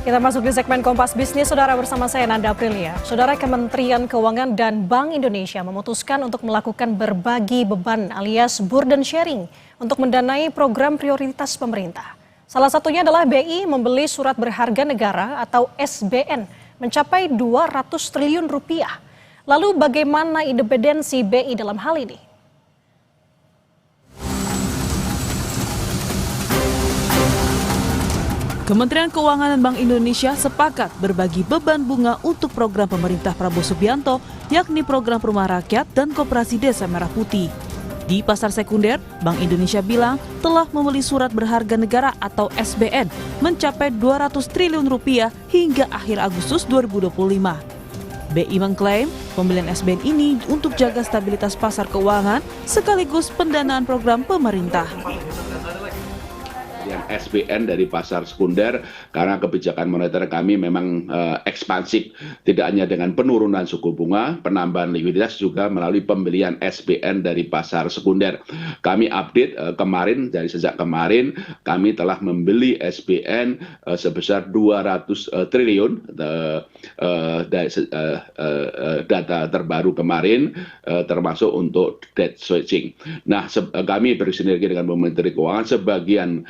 Kita masuk di segmen Kompas Bisnis, Saudara, bersama saya Nanda Aprilia. Saudara, Kementerian Keuangan dan Bank Indonesia memutuskan untuk melakukan berbagi beban alias burden sharing untuk mendanai program prioritas pemerintah. Salah satunya adalah BI membeli surat berharga negara atau SBN mencapai 200 triliun rupiah. Lalu bagaimana independensi BI dalam hal ini? Kementerian Keuangan dan Bank Indonesia sepakat berbagi beban bunga untuk program pemerintah Prabowo Subianto, yakni program Perumahan Rakyat dan Koperasi Desa Merah Putih. Di pasar sekunder, Bank Indonesia bilang telah membeli surat berharga negara atau SBN mencapai 200 triliun rupiah hingga akhir Agustus 2025. BI mengklaim pembelian SBN ini untuk jaga stabilitas pasar keuangan sekaligus pendanaan program pemerintah. Yang SBN dari pasar sekunder karena kebijakan moneter kami memang ekspansif, tidak hanya dengan penurunan suku bunga, penambahan likuiditas, juga melalui pembelian SBN dari pasar sekunder. Kami update sejak kemarin kami telah membeli SBN sebesar 200 triliun data terbaru kemarin, termasuk untuk debt switching. Nah, kami bersinergi dengan Menteri Keuangan, sebagian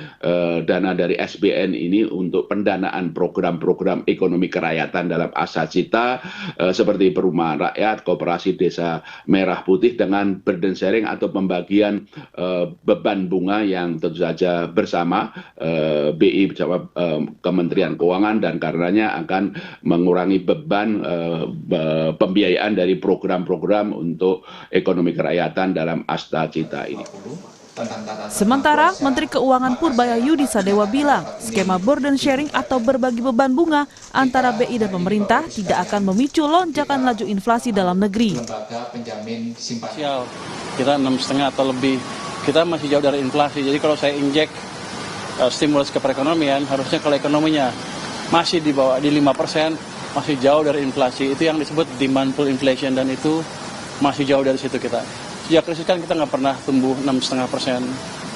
dana dari SBN ini untuk pendanaan program-program ekonomi kerakyatan dalam Asacita seperti Perumahan Rakyat, Koperasi Desa Merah Putih, dengan burden sharing atau pembagian beban bunga yang tentu saja bersama BI bersama Kementerian Keuangan, dan karenanya akan mengurangi beban pembiayaan dari program-program untuk ekonomi kerakyatan dalam Asacita ini. Sementara Menteri Keuangan Purbayayudi Sadewa bilang skema burden sharing atau berbagi beban bunga antara BI dan pemerintah tidak akan memicu lonjakan laju inflasi dalam negeri. Kita 6,5 atau lebih, kita masih jauh dari inflasi. Jadi kalau saya injek stimulus ke perekonomian, harusnya kalau ekonominya masih di bawah di 5%, masih jauh dari inflasi. Itu yang disebut demand pull inflation, dan itu masih jauh dari situ kita. Sejak krisis kan kita nggak pernah tumbuh 6,5%.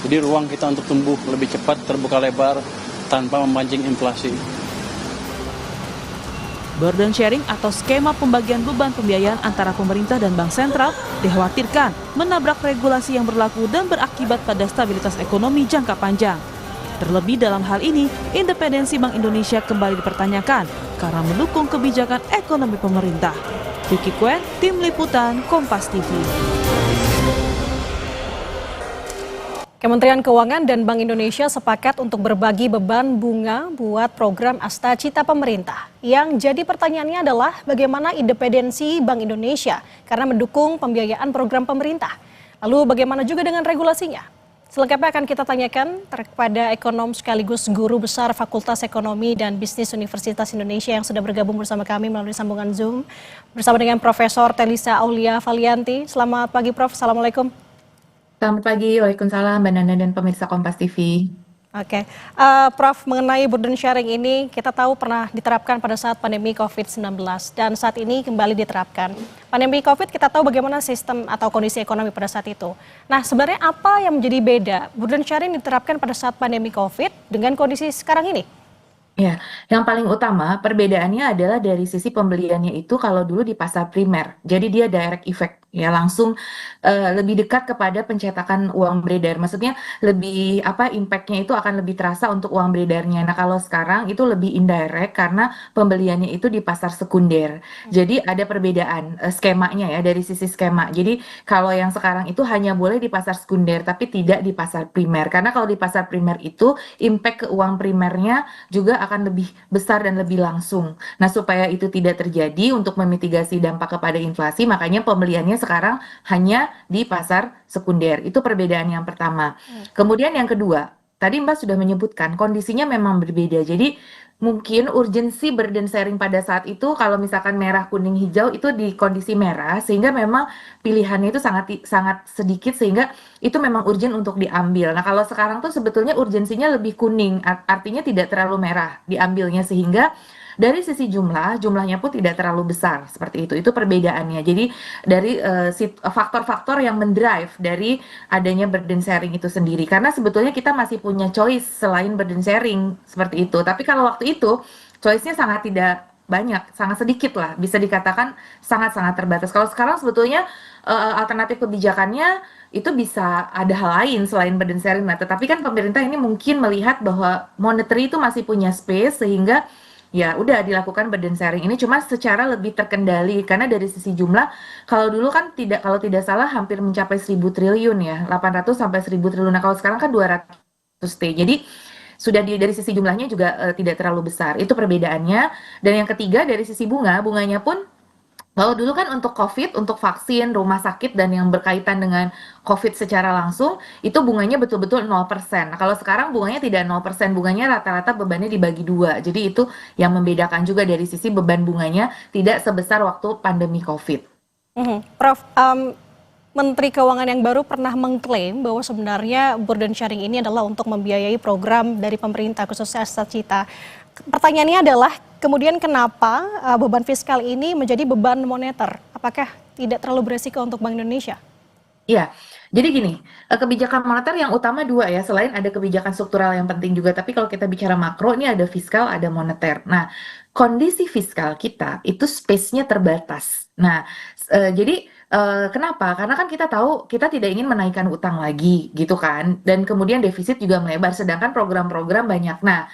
Jadi ruang kita untuk tumbuh lebih cepat terbuka lebar tanpa memancing inflasi. Burden sharing atau skema pembagian beban pembiayaan antara pemerintah dan bank sentral dikhawatirkan menabrak regulasi yang berlaku dan berakibat pada stabilitas ekonomi jangka panjang. Terlebih dalam hal ini, independensi Bank Indonesia kembali dipertanyakan karena mendukung kebijakan ekonomi pemerintah. Vicky Kuen, Tim Liputan, Kompas TV. Kementerian Keuangan dan Bank Indonesia sepakat untuk berbagi beban bunga buat program Astacita pemerintah. Yang jadi pertanyaannya adalah bagaimana independensi Bank Indonesia karena mendukung pembiayaan program pemerintah. Lalu bagaimana juga dengan regulasinya? Selengkapnya akan kita tanyakan kepada ekonom sekaligus guru besar Fakultas Ekonomi dan Bisnis Universitas Indonesia yang sudah bergabung bersama kami melalui sambungan Zoom bersama dengan Profesor Telisa Aulia Valianti. Selamat pagi, Prof. Assalamualaikum. Selamat pagi, waalaikumsalam Mbak Nanda dan pemirsa Kompas TV. Oke, Prof, mengenai burden sharing ini kita tahu pernah diterapkan pada saat pandemi COVID-19 dan saat ini kembali diterapkan. Pandemi COVID kita tahu bagaimana sistem atau kondisi ekonomi pada saat itu. Nah, sebenarnya apa yang menjadi beda burden sharing diterapkan pada saat pandemi COVID dengan kondisi sekarang ini? Ya, yang paling utama perbedaannya adalah dari sisi pembeliannya itu kalau dulu di pasar primer. Jadi dia direct effect, ya langsung lebih dekat kepada pencetakan uang beredar. Maksudnya lebih impact-nya itu akan lebih terasa untuk uang beredarnya. Nah, kalau sekarang itu lebih indirect karena pembeliannya itu di pasar sekunder. Jadi ada perbedaan skemanya ya dari sisi skema. Jadi kalau yang sekarang itu hanya boleh di pasar sekunder tapi tidak di pasar primer. Karena kalau di pasar primer itu impact ke uang primernya juga akan lebih besar dan lebih langsung. Nah, supaya itu tidak terjadi untuk memitigasi dampak kepada inflasi, makanya pembeliannya sekarang hanya di pasar sekunder. Itu perbedaan yang pertama. Kemudian yang kedua, tadi Mbak sudah menyebutkan kondisinya memang berbeda. Jadi mungkin urgensi burden sharing pada saat itu kalau misalkan merah, kuning, hijau itu di kondisi merah, sehingga memang pilihannya itu sangat sedikit sehingga itu memang urgent untuk diambil. Nah, kalau sekarang tuh sebetulnya urgensinya lebih kuning, artinya tidak terlalu merah diambilnya, sehingga dari sisi jumlahnya pun tidak terlalu besar seperti itu. Itu perbedaannya. Jadi dari faktor-faktor yang mendrive dari adanya burden sharing itu sendiri. Karena sebetulnya kita masih punya choice selain burden sharing seperti itu. Tapi kalau waktu itu choice-nya sangat tidak banyak, sangat sedikit lah, bisa dikatakan sangat-sangat terbatas. Kalau sekarang sebetulnya alternatif kebijakannya itu bisa ada hal lain selain burden sharing. Nah, tetapi kan pemerintah ini mungkin melihat bahwa monetary itu masih punya space sehingga ya udah dilakukan burden sharing ini cuma secara lebih terkendali karena dari sisi jumlah kalau dulu kan kalau tidak salah hampir mencapai 1.000 triliun ya, 800 sampai 1.000 triliun. Nah, kalau sekarang kan 200 T. Jadi sudah dari sisi jumlahnya juga tidak terlalu besar. Itu perbedaannya. Dan yang ketiga dari sisi bunganya pun kalau dulu kan untuk COVID, untuk vaksin, rumah sakit, dan yang berkaitan dengan COVID secara langsung, itu bunganya betul-betul 0%. Nah, kalau sekarang bunganya tidak 0%, bunganya rata-rata bebannya dibagi dua. Jadi itu yang membedakan juga dari sisi beban bunganya tidak sebesar waktu pandemi COVID. Prof, Menteri Keuangan yang baru pernah mengklaim bahwa sebenarnya burden sharing ini adalah untuk membiayai program dari pemerintah khususnya Astacita. Pertanyaannya adalah kemudian kenapa beban fiskal ini menjadi beban moneter? Apakah tidak terlalu beresiko untuk Bank Indonesia? Iya, jadi gini, kebijakan moneter yang utama dua ya, selain ada kebijakan struktural yang penting juga, tapi kalau kita bicara makro, ini ada fiskal, ada moneter. Nah, kondisi fiskal kita itu space-nya terbatas. Nah, jadi kenapa? Karena kan kita tahu kita tidak ingin menaikkan utang lagi gitu kan, dan kemudian defisit juga melebar, sedangkan program-program banyak. Nah,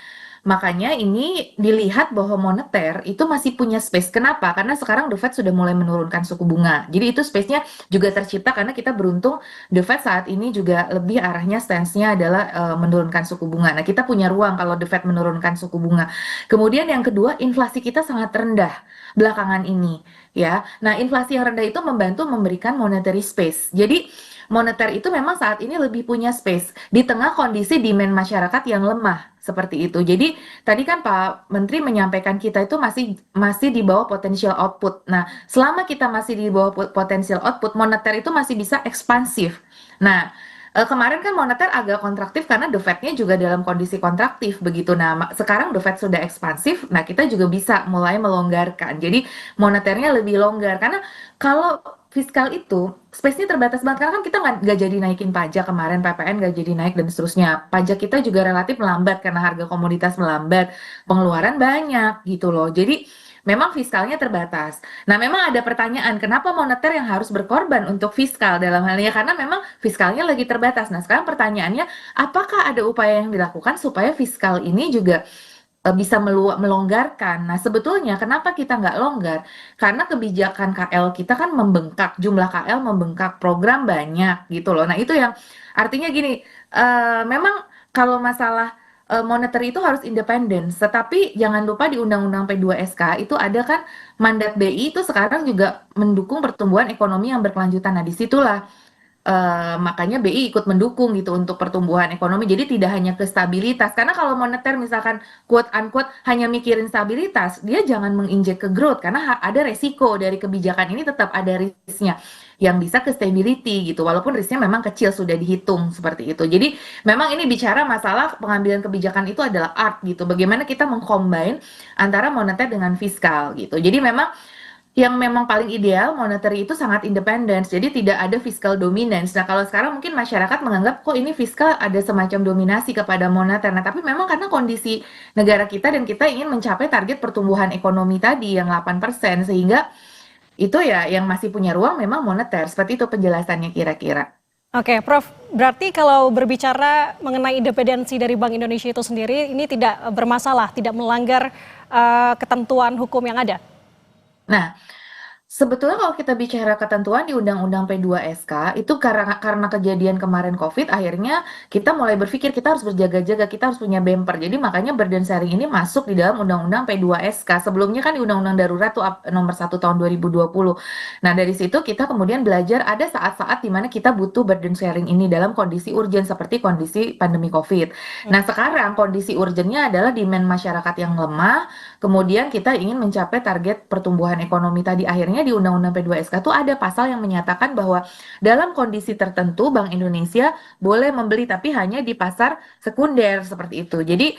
makanya ini dilihat bahwa moneter itu masih punya space. Kenapa? Karena sekarang The Fed sudah mulai menurunkan suku bunga. Jadi itu space-nya juga tercipta karena kita beruntung The Fed saat ini juga lebih arahnya stance-nya adalah menurunkan suku bunga. Nah, kita punya ruang kalau The Fed menurunkan suku bunga. Kemudian yang kedua, inflasi kita sangat rendah belakangan ini, ya. Nah, inflasi yang rendah itu membantu memberikan monetary space. Jadi moneter itu memang saat ini lebih punya space di tengah kondisi demand masyarakat yang lemah seperti itu. Jadi tadi kan Pak Menteri menyampaikan kita itu masih di bawah potential output. Nah, selama kita masih di bawah potential output, moneter itu masih bisa ekspansif. Nah, kemarin kan moneter agak kontraktif karena The Fed-nya juga dalam kondisi kontraktif begitu. Nah, sekarang The Fed sudah ekspansif, nah kita juga bisa mulai melonggarkan. Jadi moneternya lebih longgar karena kalau fiskal itu space-nya terbatas banget karena kan kita nggak jadi naikin pajak kemarin, PPN nggak jadi naik dan seterusnya. Pajak kita juga relatif melambat karena harga komoditas melambat, pengeluaran banyak gitu loh. Jadi memang fiskalnya terbatas. Nah, memang ada pertanyaan, kenapa moneter yang harus berkorban untuk fiskal dalam hal ini? Karena memang fiskalnya lagi terbatas. Nah, sekarang pertanyaannya, apakah ada upaya yang dilakukan supaya fiskal ini juga bisa melonggarkan. Nah, sebetulnya kenapa kita nggak longgar? Karena kebijakan KL kita kan membengkak, jumlah KL membengkak, program banyak gitu loh. Nah, itu yang artinya gini, memang kalau masalah moneter itu harus independen, tetapi jangan lupa di Undang-Undang P2SK itu ada kan mandat BI itu sekarang juga mendukung pertumbuhan ekonomi yang berkelanjutan. Nah, disitulah makanya BI ikut mendukung gitu untuk pertumbuhan ekonomi. Jadi tidak hanya ke stabilitas. Karena kalau moneter misalkan quote unquote hanya mikirin stabilitas, dia jangan menginjek ke growth karena ada resiko dari kebijakan ini, tetap ada risknya yang bisa ke stability gitu. Walaupun risknya memang kecil sudah dihitung seperti itu. Jadi memang ini bicara masalah pengambilan kebijakan itu adalah art gitu. Bagaimana kita mengcombine antara moneter dengan fiskal gitu. Jadi memang yang memang paling ideal monetary itu sangat independen, jadi tidak ada fiscal dominance. Nah, kalau sekarang mungkin masyarakat menganggap kok ini fiskal ada semacam dominasi kepada moneter. Nah, tapi memang karena kondisi negara kita dan kita ingin mencapai target pertumbuhan ekonomi tadi yang 8%, sehingga itu ya yang masih punya ruang memang moneter. Seperti itu penjelasannya kira-kira. Oke, Prof. Berarti kalau berbicara mengenai independensi dari Bank Indonesia itu sendiri, ini tidak bermasalah, tidak melanggar ketentuan hukum yang ada? Nah, sebetulnya kalau kita bicara ketentuan di Undang-Undang P2SK itu karena kejadian kemarin COVID, akhirnya kita mulai berpikir kita harus berjaga-jaga, kita harus punya bumper. Jadi makanya burden sharing ini masuk di dalam Undang-Undang P2SK. Sebelumnya kan di Undang-Undang Darurat tuh nomor 1 tahun 2020. Nah, dari situ kita kemudian belajar ada saat-saat di mana kita butuh burden sharing ini dalam kondisi urgen seperti kondisi pandemi COVID. Nah, sekarang kondisi urgennya adalah demand masyarakat yang lemah, kemudian kita ingin mencapai target pertumbuhan ekonomi tadi. Akhirnya di Undang-Undang P2SK tuh ada pasal yang menyatakan bahwa dalam kondisi tertentu Bank Indonesia boleh membeli tapi hanya di pasar sekunder seperti itu. Jadi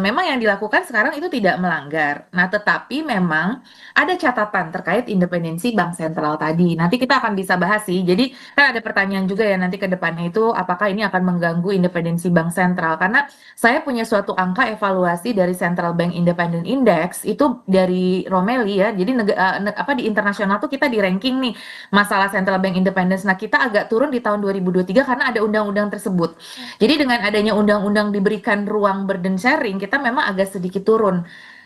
memang yang dilakukan sekarang itu tidak melanggar. Nah, tetapi memang ada catatan terkait independensi bank sentral tadi. Nanti kita akan bisa bahas sih. Jadi kan ada pertanyaan juga ya nanti ke depannya itu apakah ini akan mengganggu independensi bank sentral. Karena saya punya suatu angka evaluasi dari Central Bank Independent Index itu dari Romeli ya. Jadi di internasional tuh kita di ranking nih masalah Central Bank Independence. Nah, kita agak turun di tahun 2023 karena ada undang-undang tersebut. Jadi dengan adanya undang-undang diberikan ruang burden sharing, kita memang agak sedikit turun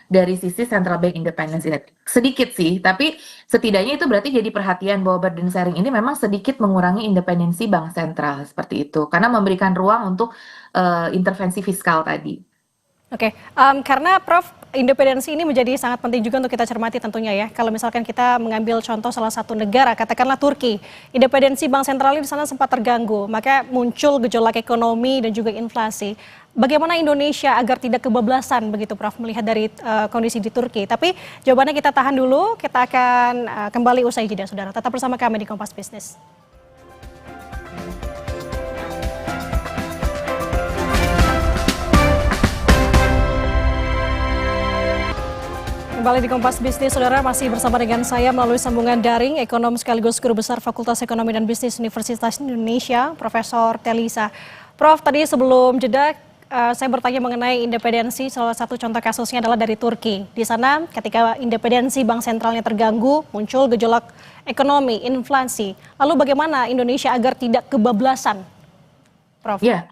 dari sisi Central Bank Independence ini. Sedikit sih, tapi setidaknya itu berarti jadi perhatian bahwa burden sharing ini memang sedikit mengurangi independensi bank sentral seperti itu. Karena memberikan ruang untuk intervensi fiskal tadi. Oke, karena Prof, independensi ini menjadi sangat penting juga untuk kita cermati tentunya ya. Kalau misalkan kita mengambil contoh salah satu negara, katakanlah Turki, independensi bank sentralnya di sana sempat terganggu, maka muncul gejolak ekonomi dan juga inflasi. Bagaimana Indonesia agar tidak kebablasan begitu Prof melihat dari kondisi di Turki? Tapi jawabannya kita tahan dulu, kita akan kembali usai jeda saudara. Tetap bersama kami di Kompas Bisnis. Kembali di Kompas Bisnis, saudara masih bersama dengan saya melalui sambungan daring, ekonom sekaligus guru besar Fakultas Ekonomi dan Bisnis Universitas Indonesia, Profesor Telisa. Prof, tadi sebelum jeda saya bertanya mengenai independensi, salah satu contoh kasusnya adalah dari Turki. Di sana ketika independensi bank sentralnya terganggu, muncul gejolak ekonomi, inflasi. Lalu bagaimana Indonesia agar tidak kebablasan, Prof? Ya.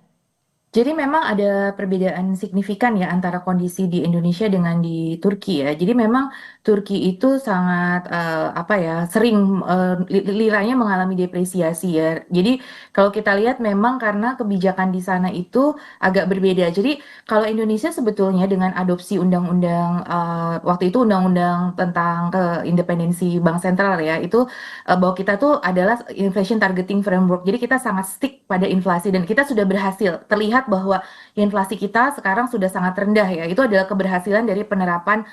Jadi memang ada perbedaan signifikan ya antara kondisi di Indonesia dengan di Turki ya. Jadi memang Turki itu sangat sering liranya mengalami depresiasi ya. Jadi kalau kita lihat memang karena kebijakan di sana itu agak berbeda. Jadi kalau Indonesia sebetulnya dengan adopsi undang-undang waktu itu undang-undang tentang independensi bank sentral ya, itu bahwa kita tuh adalah inflation targeting framework. Jadi kita sangat stick pada inflasi dan kita sudah berhasil terlihat bahwa inflasi kita sekarang sudah sangat rendah ya. Itu adalah keberhasilan dari penerapan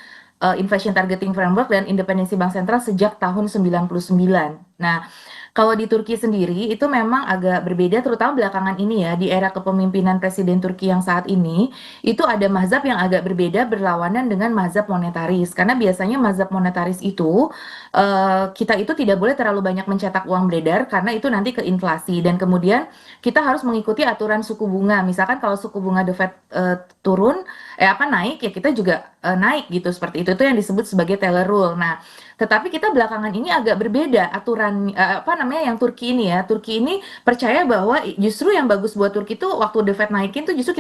inflation targeting framework dan independensi bank sentral sejak tahun 99. Nah, kalau di Turki sendiri itu memang agak berbeda terutama belakangan ini ya, di era kepemimpinan Presiden Turki yang saat ini itu ada mazhab yang agak berbeda berlawanan dengan mazhab monetaris. Karena biasanya mazhab monetaris itu kita itu tidak boleh terlalu banyak mencetak uang beredar karena itu nanti ke inflasi dan kemudian kita harus mengikuti aturan suku bunga. Misalkan kalau suku bunga The Fed naik ya kita juga naik gitu seperti itu. Itu yang disebut sebagai Taylor Rule. Nah, tetapi kita belakangan ini agak berbeda aturan yang Turki ini ya. Turki ini percaya bahwa justru yang bagus buat Turki itu waktu The Fed naikin tuh justru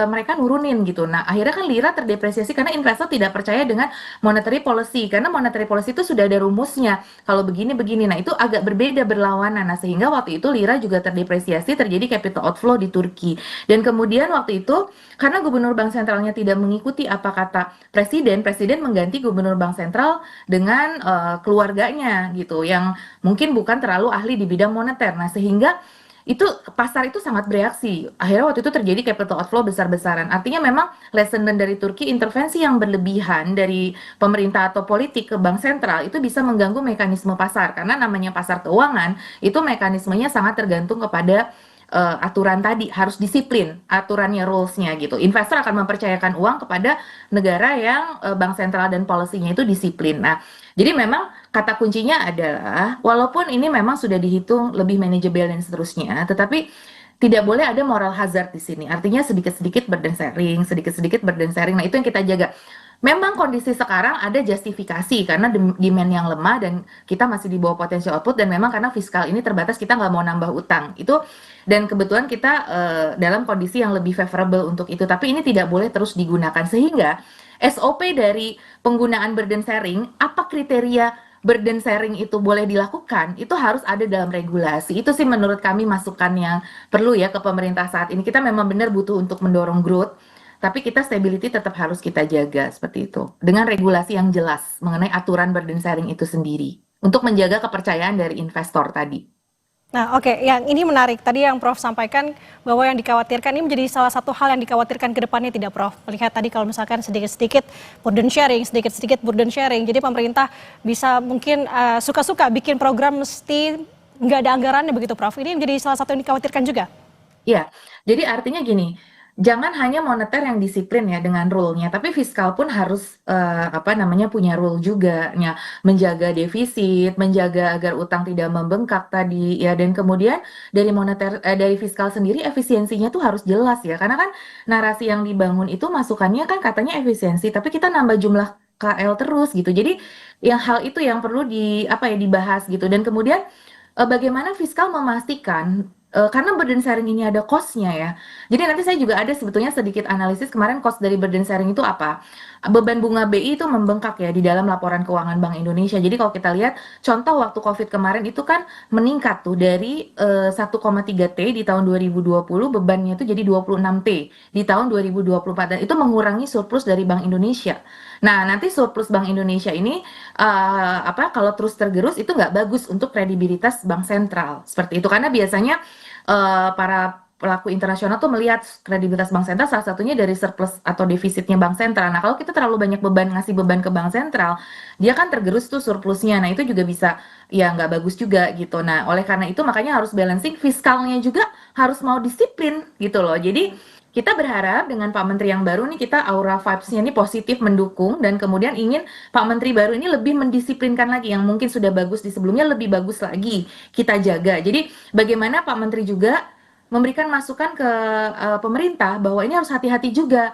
mereka nurunin gitu. Nah, akhirnya kan lira terdepresiasi karena investor tidak percaya dengan monetary policy karena monetary policy itu sudah ada rumusnya. Kalau begini. Nah, itu agak berbeda berlawanan. Nah, sehingga waktu itu lira juga terdepresiasi, terjadi capital outflow di Turki. Dan kemudian waktu itu karena gubernur bank sentralnya tidak mengikuti apa kata presiden mengganti gubernur bank sentral dengan keluarganya gitu yang mungkin bukan terlalu ahli di bidang moneter. Nah, sehingga itu pasar itu sangat bereaksi. Akhirnya waktu itu terjadi capital outflow besar-besaran. Artinya memang lesson learned dari Turki, intervensi yang berlebihan dari pemerintah atau politik ke bank sentral itu bisa mengganggu mekanisme pasar karena namanya pasar keuangan itu mekanismenya sangat tergantung kepada aturan tadi, harus disiplin aturannya, rulesnya gitu. Investor akan mempercayakan uang kepada negara yang bank sentral dan policy-nya itu disiplin. Nah, jadi memang kata kuncinya adalah walaupun ini memang sudah dihitung lebih manajebil dan seterusnya, tetapi tidak boleh ada moral hazard di sini. Artinya sedikit-sedikit burden sharing. Nah, itu yang kita jaga. Memang kondisi sekarang ada justifikasi karena demand yang lemah dan kita masih di bawah potensi output dan memang karena fiskal ini terbatas kita nggak mau nambah utang itu dan kebetulan kita dalam kondisi yang lebih favorable untuk itu tapi ini tidak boleh terus digunakan sehingga SOP dari penggunaan burden sharing apa kriteria burden sharing itu boleh dilakukan itu harus ada dalam regulasi itu sih menurut kami masukan yang perlu ya ke pemerintah saat ini kita memang benar butuh untuk mendorong growth. Tapi kita stability tetap harus kita jaga seperti itu. Dengan regulasi yang jelas mengenai aturan burden sharing itu sendiri. Untuk menjaga kepercayaan dari investor tadi. Nah, oke, yang ini menarik. Tadi yang Prof sampaikan bahwa yang dikhawatirkan ini menjadi salah satu hal yang dikhawatirkan ke depannya tidak, Prof? Melihat tadi kalau misalkan sedikit-sedikit burden sharing, sedikit-sedikit burden sharing. Jadi pemerintah bisa mungkin suka-suka bikin program mesti nggak ada anggarannya begitu, Prof. Ini menjadi salah satu yang dikhawatirkan juga. Iya, jadi artinya gini, jangan hanya moneter yang disiplin ya dengan rule-nya, tapi fiskal pun harus punya rule juga, ya, menjaga defisit, menjaga agar utang tidak membengkak tadi ya, dan kemudian dari fiskal sendiri efisiensinya tuh harus jelas ya, karena kan narasi yang dibangun itu masukannya kan katanya efisiensi, tapi kita nambah jumlah KL terus gitu. Jadi yang hal itu yang perlu dibahas gitu, dan kemudian bagaimana fiskal memastikan karena burden sharing ini ada cost-nya ya. Jadi nanti saya juga ada sebetulnya sedikit analisis kemarin cost dari burden sharing itu apa. Beban bunga BI itu membengkak ya di dalam laporan keuangan Bank Indonesia. Jadi kalau kita lihat contoh waktu Covid kemarin itu kan meningkat tuh dari 1,3 T di tahun 2020 bebannya itu jadi 26 T di tahun 2024 dan itu mengurangi surplus dari Bank Indonesia. Nah, nanti surplus Bank Indonesia ini kalau terus tergerus itu nggak bagus untuk kredibilitas bank sentral seperti itu karena biasanya para pelaku internasional tuh melihat kredibilitas bank sentral salah satunya dari surplus atau defisitnya bank sentral. Nah, kalau kita terlalu banyak ngasih beban ke bank sentral, dia kan tergerus tuh surplusnya. Nah, itu juga bisa ya nggak bagus juga gitu. Nah, oleh karena itu makanya harus balancing fiskalnya juga harus mau disiplin gitu loh. Jadi kita berharap dengan Pak Menteri yang baru nih kita aura vibes-nya ini positif mendukung dan kemudian ingin Pak Menteri baru ini lebih mendisiplinkan lagi yang mungkin sudah bagus di sebelumnya lebih bagus lagi kita jaga. Jadi bagaimana Pak Menteri juga memberikan masukan ke pemerintah bahwa ini harus hati-hati juga.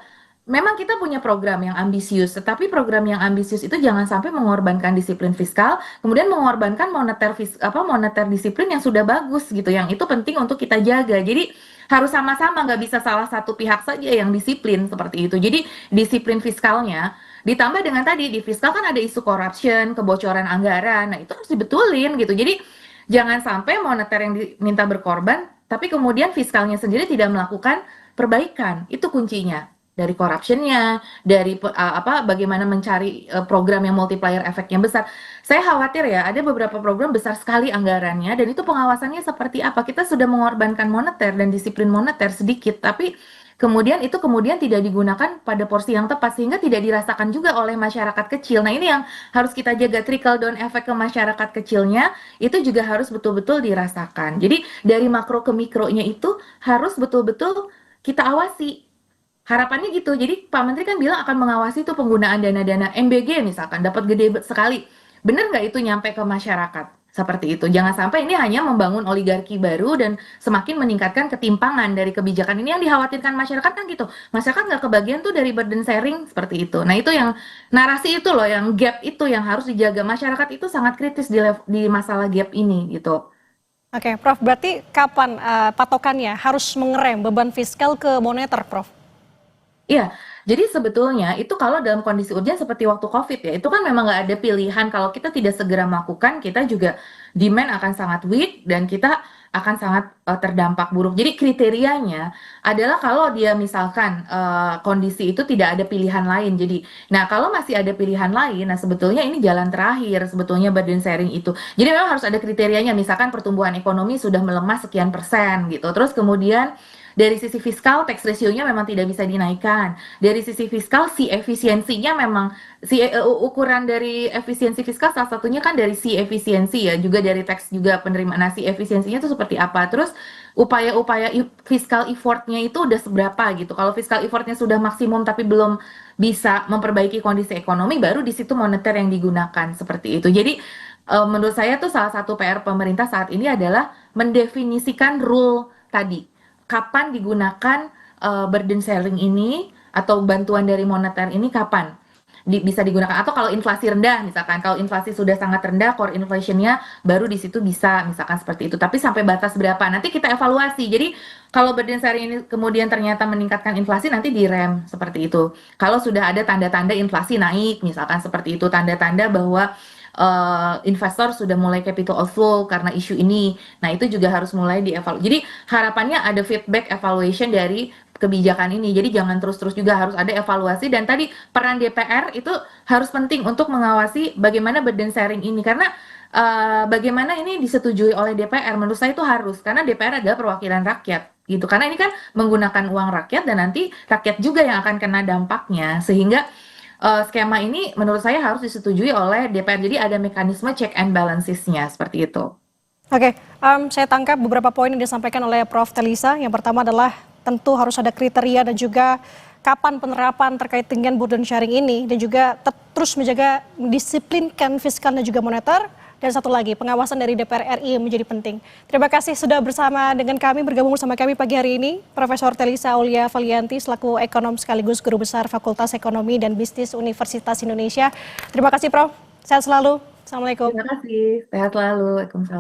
Memang kita punya program yang ambisius, tetapi program yang ambisius itu jangan sampai mengorbankan disiplin fiskal, kemudian mengorbankan moneter disiplin yang sudah bagus gitu, yang itu penting untuk kita jaga. Jadi harus sama-sama, nggak bisa salah satu pihak saja yang disiplin seperti itu. Jadi disiplin fiskalnya ditambah dengan tadi di fiskal kan ada isu corruption, kebocoran anggaran, nah itu harus dibetulin gitu. Jadi jangan sampai moneter yang diminta berkorban, tapi kemudian fiskalnya sendiri tidak melakukan perbaikan. Itu kuncinya. Dari corruption-nya, dari bagaimana mencari program yang multiplier efeknya besar. Saya khawatir ya, ada beberapa program besar sekali anggarannya, dan itu pengawasannya seperti apa. Kita sudah mengorbankan moneter dan disiplin moneter sedikit, tapi kemudian tidak digunakan pada porsi yang tepat, sehingga tidak dirasakan juga oleh masyarakat kecil. Nah, ini yang harus kita jaga, trickle down efek ke masyarakat kecilnya, itu juga harus betul-betul dirasakan. Jadi, dari makro ke mikronya itu harus betul-betul kita awasi. Harapannya gitu. Jadi Pak Menteri kan bilang akan mengawasi tuh penggunaan dana-dana MBG misalkan dapat gede sekali. Benar nggak itu nyampe ke masyarakat? Seperti itu. Jangan sampai ini hanya membangun oligarki baru dan semakin meningkatkan ketimpangan dari kebijakan ini yang dikhawatirkan masyarakat kan gitu. Masyarakat nggak kebagian tuh dari burden sharing seperti itu. Nah itu yang narasi itu loh, yang gap itu yang harus dijaga. Masyarakat itu sangat kritis di masalah gap ini gitu. Oke, Prof. Berarti kapan patokannya harus mengerem beban fiskal ke moneter, Prof? Iya, jadi sebetulnya itu kalau dalam kondisi urgen seperti waktu COVID ya, itu kan memang nggak ada pilihan. Kalau kita tidak segera melakukan, kita juga demand akan sangat weak dan kita akan sangat terdampak buruk. Jadi kriterianya adalah kalau dia misalkan kondisi itu tidak ada pilihan lain. Jadi, nah kalau masih ada pilihan lain, nah sebetulnya ini jalan terakhir sebetulnya burden sharing itu. Jadi memang harus ada kriterianya. Misalkan pertumbuhan ekonomi sudah melemah sekian persen gitu. Terus kemudian dari sisi fiskal, tax ratio-nya memang tidak bisa dinaikkan. Dari sisi fiskal, efisiensinya memang, ukuran dari efisiensi fiskal salah satunya kan dari efisiensi ya, juga dari tax juga penerimaan. Nah, efisiensinya itu seperti apa? Terus upaya-upaya fiskal effort-nya itu udah seberapa gitu. Kalau fiskal effort-nya sudah maksimum tapi belum bisa memperbaiki kondisi ekonomi, baru di situ moneter yang digunakan seperti itu. Jadi menurut saya tuh salah satu PR pemerintah saat ini adalah mendefinisikan rule tadi. Kapan digunakan burden sharing ini atau bantuan dari moneter ini kapan bisa digunakan, atau kalau inflasi rendah misalkan, kalau inflasi sudah sangat rendah core inflation-nya baru di situ bisa misalkan seperti itu, tapi sampai batas berapa nanti kita evaluasi. Jadi kalau burden sharing ini kemudian ternyata meningkatkan inflasi, nanti direm seperti itu. Kalau sudah ada tanda-tanda inflasi naik misalkan seperti itu, tanda-tanda bahwa investor sudah mulai capital outflow karena isu ini. Nah, itu juga harus mulai dievaluasi. Jadi, harapannya ada feedback evaluation dari kebijakan ini. Jadi, jangan terus-terus, juga harus ada evaluasi. Dan tadi peran DPR itu harus penting untuk mengawasi bagaimana burden sharing ini. Karena bagaimana ini disetujui oleh DPR? Menurut saya itu harus, karena DPR adalah perwakilan rakyat, gitu. Karena ini kan menggunakan uang rakyat dan nanti rakyat juga yang akan kena dampaknya, sehingga skema ini menurut saya harus disetujui oleh DPR. Jadi ada mekanisme check and balances-nya seperti itu. Oke, saya tangkap beberapa poin yang disampaikan oleh Prof. Telisa. Yang pertama adalah tentu harus ada kriteria dan juga kapan penerapan terkait dengan burden sharing ini, dan juga terus menjaga mendisiplinkan fiskal dan juga moneter. Dan satu lagi, pengawasan dari DPR RI menjadi penting. Terima kasih sudah bersama dengan kami, bergabung bersama kami pagi hari ini, Profesor Telisa Aulia Valianti selaku ekonom sekaligus guru besar Fakultas Ekonomi dan Bisnis Universitas Indonesia. Terima kasih Prof. Sehat selalu. Assalamualaikum. Terima kasih. Sehat selalu. Waalaikumsalam.